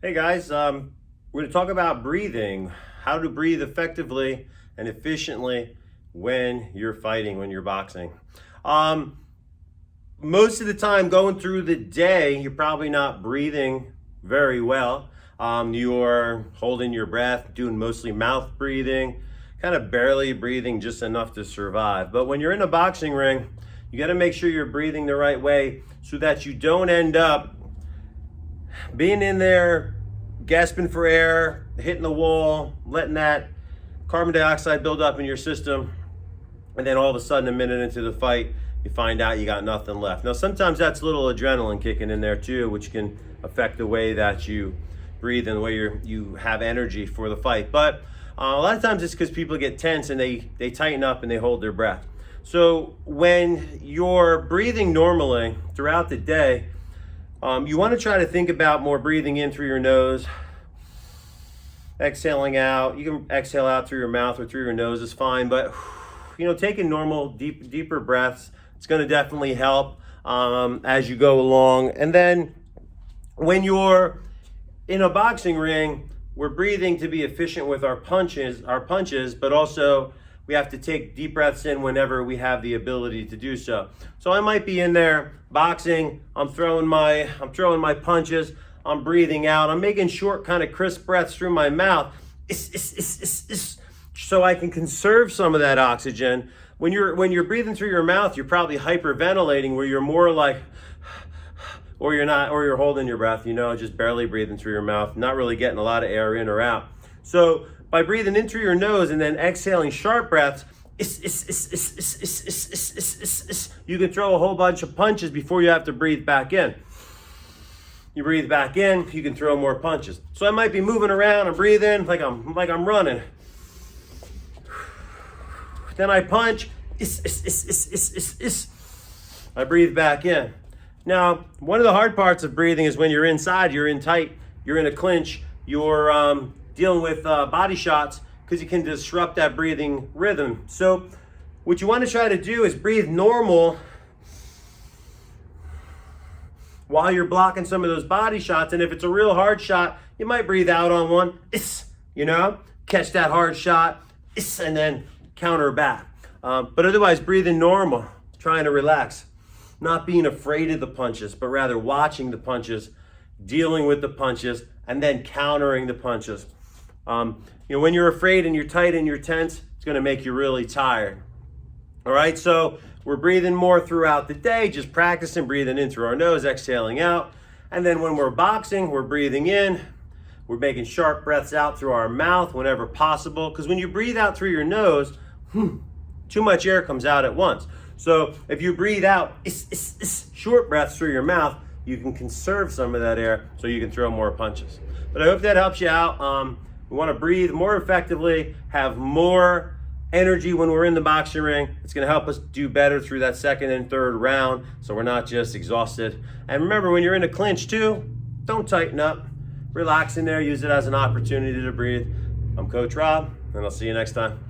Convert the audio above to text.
Hey guys, we're going to talk about breathing, how to breathe effectively and efficiently when you're fighting, when you're boxing. Most of the time going through the day, you're probably not breathing very well. You're holding your breath, doing mostly mouth breathing, kind of barely breathing just enough to survive. But when you're in a boxing ring, you got to make sure you're breathing the right way so that you don't end up being in there, gasping for air, hitting the wall, letting that carbon dioxide build up in your system, and then all of a sudden, a minute into the fight, you find out you got nothing left. Now, sometimes that's a little adrenaline kicking in there too, which can affect the way that you breathe and the way you have energy for the fight. But a lot of times it's because people get tense and they tighten up and they hold their breath. So when you're breathing normally throughout the day, you want to try to think about more breathing in through your nose, exhaling out. You can exhale out through your mouth or through your nose is fine, but taking normal, deeper breaths, it's going to definitely help as you go along. And then when you're in a boxing ring, we're breathing to be efficient with our punches, but also we have to take deep breaths in whenever we have the ability to do so. So I might be in there boxing, I'm throwing my punches, I'm breathing out, I'm making short kind of crisp breaths through my mouth, so I can conserve some of that oxygen. When you're breathing through your mouth, you're probably hyperventilating, where you're more like, or you're not, or you're holding your breath, just barely breathing through your mouth, not really getting a lot of air in or out. So by breathing in through your nose and then exhaling sharp breaths, you can throw a whole bunch of punches before you have to breathe back in. You breathe back in, you can throw more punches. So I might be moving around and breathing like I'm running. Then I punch, I breathe back in. Now, one of the hard parts of breathing is when you're inside, you're in tight, you're in a clinch, you're dealing with body shots, because you can disrupt that breathing rhythm. So what you want to try to do is breathe normal while you're blocking some of those body shots. And if it's a real hard shot, you might breathe out on one, catch that hard shot, and then counter back. But otherwise, breathing normal, trying to relax, not being afraid of the punches, but rather watching the punches, dealing with the punches, and then countering the punches. When you're afraid and you're tight and you're tense, it's going to make you really tired. All right, so we're breathing more throughout the day, just practicing breathing in through our nose, exhaling out. And then when we're boxing, we're breathing in. We're making sharp breaths out through our mouth whenever possible, because when you breathe out through your nose, too much air comes out at once. So if you breathe out short breaths through your mouth, you can conserve some of that air so you can throw more punches. But I hope that helps you out. We want to breathe more effectively, have more energy when we're in the boxing ring. It's going to help us do better through that second and third round, so we're not just exhausted. And remember, when you're in a clinch too, don't tighten up. Relax in there, use it as an opportunity to breathe. I'm Coach Rob, and I'll see you next time.